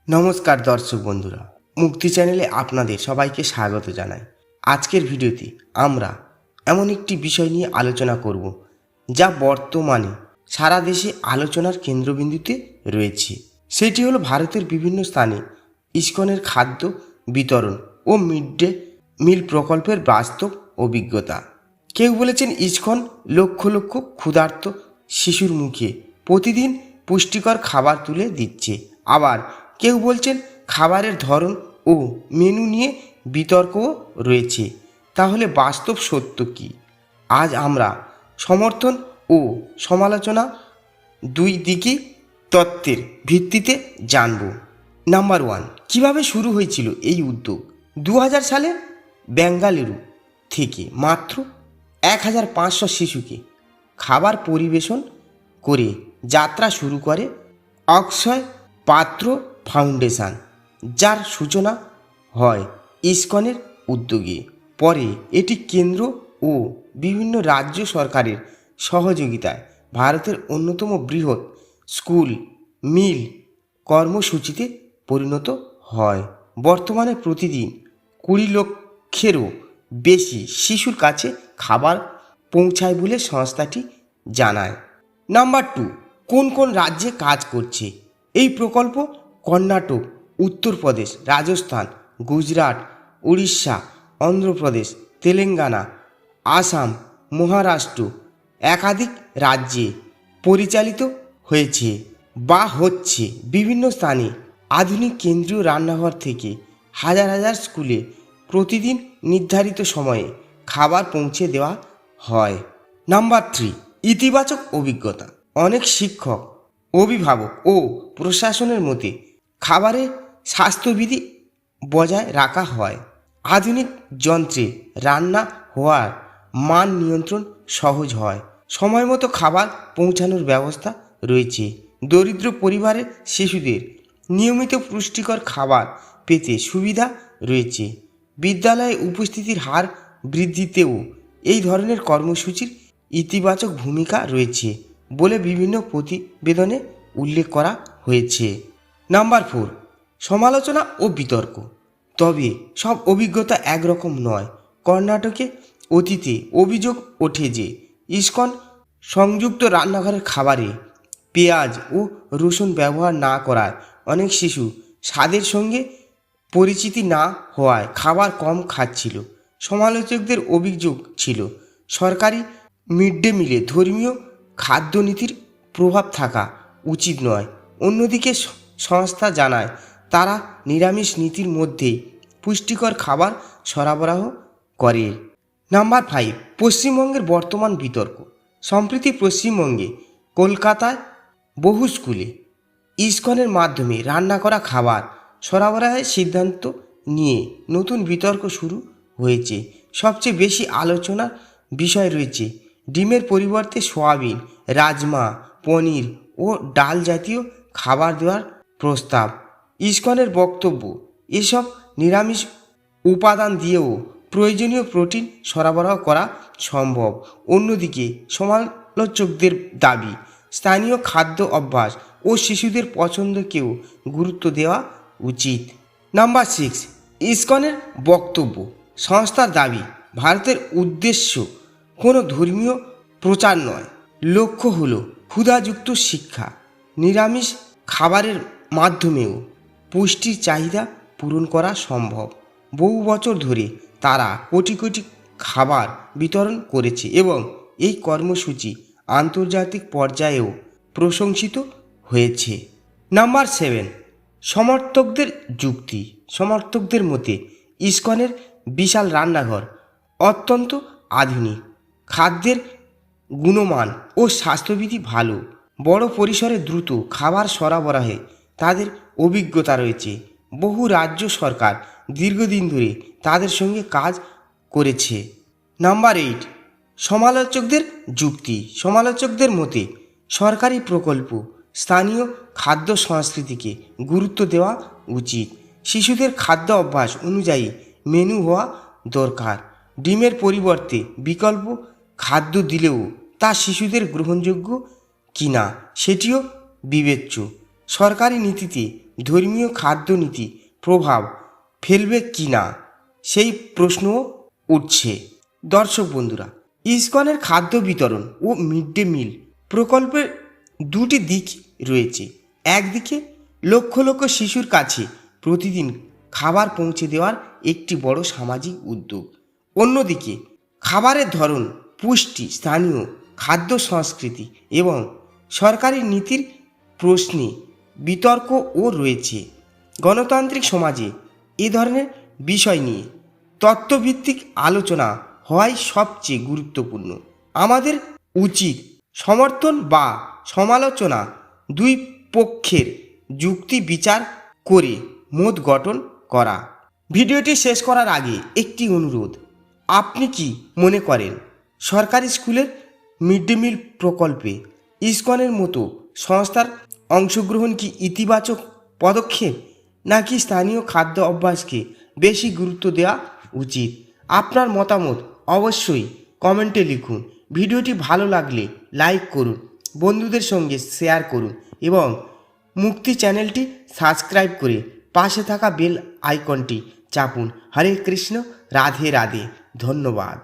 নমস্কার দর্শক বন্ধুরা, মুক্তি চ্যানেলে আপনাদের সবাইকে স্বাগত জানাই। আজকের ভিডিওতে আমরা এমন একটি বিষয় নিয়ে আলোচনা করব যা বর্তমানে সারা দেশে আলোচনার কেন্দ্রবিন্দুতে রয়েছে। সেটি হলো ভারতের বিভিন্ন স্থানে ইসকনের খাদ্য বিতরণ ও মিড ডে মিল প্রকল্পের বাস্তব অভিজ্ঞতা। কেউ বলেছেন ইসকন লক্ষ লক্ষ ক্ষুধার্ত শিশুর মুখে প্রতিদিন পুষ্টিকর খাবার তুলে দিচ্ছে, আবার কেউ বলছেন খাবারের ধরন ও মেনু নিয়ে বিতর্কও রয়েছে। তাহলে বাস্তব সত্য কী? আজ আমরা সমর্থন ও সমালোচনা দুই দিকই তত্ত্বের ভিত্তিতে জানব। নাম্বার 1, কীভাবে শুরু হয়েছিল এই উদ্যোগ? 2000 সালে বেঙ্গালুরু থেকে মাত্র 1500 শিশুকে খাবার পরিবেশন করে যাত্রা শুরু করে অক্ষয় পাত্র ফাউন্ডেশন, যার সূচনা হয় ইসকনের উদ্যোগে। পরে এটি কেন্দ্র ও বিভিন্ন রাজ্য সরকারের সহযোগিতায় ভারতের অন্যতম বৃহৎ স্কুল মিল কর্মসূচিতে পরিণত হয়। বর্তমানে প্রতিদিন 20 লক্ষেরও বেশি শিশুর কাছে খাবার পৌঁছায় বলে সংস্থাটি জানায়। নাম্বার 2, কোন কোন রাজ্যে কাজ করছে এই প্রকল্প? কর্ণাটক, উত্তরপ্রদেশ, রাজস্থান, গুজরাট, উড়িষ্যা, অন্ধ্রপ্রদেশ, তেলেঙ্গানা, আসাম, মহারাষ্ট্র একাধিক রাজ্যে পরিচালিত হয়েছে বা হচ্ছে। বিভিন্ন স্থানে আধুনিক কেন্দ্রীয় রান্নাঘর থেকে হাজার হাজার স্কুলে প্রতিদিন নির্ধারিত সময়ে খাবার পৌঁছে দেওয়া হয়। নাম্বার 3, ইতিবাচক অভিজ্ঞতা। অনেক শিক্ষক, অভিভাবক ও প্রশাসনের মতে খাবারের স্বাস্থ্যবিধি বজায় রাখা হয়। আধুনিক যন্ত্রে রান্না হওয়ার মান নিয়ন্ত্রণ সহজ হয়। সময় মতো খাবার পৌঁছানোর ব্যবস্থা রয়েছে। দরিদ্র পরিবারের শিশুদের নিয়মিত পুষ্টিকর খাবার পেতে সুবিধা রয়েছে। বিদ্যালয়ে উপস্থিতির হার বৃদ্ধিতেও এই ধরনের কর্মসূচির ইতিবাচক ভূমিকা রয়েছে বলে বিভিন্ন প্রতিবেদনে উল্লেখ করা হয়েছে। নাম্বার 4, সমালোচনা ও বিতর্ক। তবে সব অভিজ্ঞতা একরকম নয়। কর্ণাটকে অতীতে অভিযোগ ওঠে যে ইসকন সংযুক্ত রান্নাঘরের খাবারে পেঁয়াজ ও রসুন ব্যবহার না করায় অনেক শিশু স্বাদের সঙ্গে পরিচিতি না হওয়ায় খাবার কম খাচ্ছিল। সমালোচকদের অভিযোগ ছিল সরকারি মিড ডে মিলে ধর্মীয় খাদ্যনীতির প্রভাব থাকা উচিত নয়। অন্যদিকে সংস্থা জানায় তারা নিরামিষ নীতির মধ্যেই পুষ্টিকর খাবার সরবরাহ করে। নাম্বার 5, পশ্চিমবঙ্গের বর্তমান বিতর্ক। সম্প্রতি পশ্চিমবঙ্গে কলকাতায় বহু স্কুলে ইসকনের মাধ্যমে রান্না করা খাবার সরবরাহের সিদ্ধান্ত নিয়ে নতুন বিতর্ক শুরু হয়েছে। সবচেয়ে বেশি আলোচনার বিষয় রয়েছে ডিমের পরিবর্তে সয়াবিন, রাজমা, পনির ও ডাল জাতীয় খাবার দেওয়ার প্রস্তাব। ইসকনের বক্তব্য, এসব নিরামিষ উপাদান দিয়েও প্রয়োজনীয় প্রোটিন সরবরাহ করা সম্ভব। অন্যদিকে সমালোচকদের দাবি স্থানীয় খাদ্য অভ্যাস ও শিশুদের পছন্দকেও গুরুত্ব দেওয়া উচিত। নাম্বার 6, ইসকনের বক্তব্য। সংস্থার দাবি ভারতের উদ্দেশ্য কোনো ধর্মীয় প্রচার নয়। লক্ষ্য হলো ক্ষুধাযুক্ত শিক্ষা। নিরামিষ খাবারের মাধ্যমেও পুষ্টির চাহিদা পূরণ করা সম্ভব। বহু বছর ধরে তারা কোটি কোটি খাবার বিতরণ করেছে এবং এই কর্মসূচি আন্তর্জাতিক পর্যায়েও প্রশংসিত হয়েছে। নাম্বার 7, সমর্থকদের যুক্তি। সমর্থকদের মতে ইসকনের বিশাল রান্নাঘর অত্যন্ত আধুনিক, খাদ্যের গুণমান ও স্বাস্থ্যবিধি ভালো, বড় পরিসরে দ্রুত খাবার সরবরাহে তাদের অভিজ্ঞতা রয়েছে। বহু রাজ্য সরকার দীর্ঘদিন ধরে তাদের সঙ্গে কাজ করেছে। নাম্বার 8, সমালোচকদের যুক্তি। সমালোচকদের মতে সরকারি প্রকল্প স্থানীয় খাদ্য সংস্কৃতিকে গুরুত্ব দেওয়া উচিত। শিশুদের খাদ্য অভ্যাস অনুযায়ী মেনু হওয়া দরকার। ডিমের পরিবর্তে বিকল্প খাদ্য দিলেও তা শিশুদের গ্রহণযোগ্য কিনা সেটিও বিবেচ্য। সরকারি নীতিতে ধর্মীয় খাদ্য নীতি প্রভাব ফেলবে কি না সেই প্রশ্নও উঠছে। দর্শক বন্ধুরা, ইসকনের খাদ্য বিতরণ ও মিড ডে মিল প্রকল্পের দুটি দিক রয়েছে। একদিকে লক্ষ লক্ষ শিশুর কাছে প্রতিদিন খাবার পৌঁছে দেওয়ার একটি বড় সামাজিক উদ্যোগ। অন্যদিকে খাবারের ধরন, পুষ্টি, স্থানীয় খাদ্য সংস্কৃতি এবং সরকারি নীতির প্রশ্নে বিতর্কও রয়েছে। গণতান্ত্রিক সমাজে এ ধরনের বিষয় নিয়ে তত্ত্বভিত্তিক আলোচনা হওয়াই সবচেয়ে গুরুত্বপূর্ণ। আমাদের উচিত সমর্থন বা সমালোচনা দুই পক্ষের যুক্তি বিচার করে মত গঠন করা। ভিডিওটি শেষ করার আগে একটি অনুরোধ, আপনি কি মনে করেন সরকারি স্কুলের মিড ডে মিল প্রকল্পে ইসকনের মতো সংস্থার অংশগ্রহণ কি ইতিবাচক পদক্ষেপ, নাকি স্থানীয় খাদ্য অভ্যাসকে বেশি গুরুত্ব দেওয়া উচিত? আপনার মতামত অবশ্যই কমেন্টে লিখুন। ভিডিওটি ভালো লাগলে লাইক করুন, বন্ধুদের সঙ্গে শেয়ার করুন এবং মুক্তি চ্যানেলটি সাবস্ক্রাইব করে পাশে থাকা বেল আইকনটি চাপুন। হরে কৃষ্ণ, রাধে রাধে, ধন্যবাদ।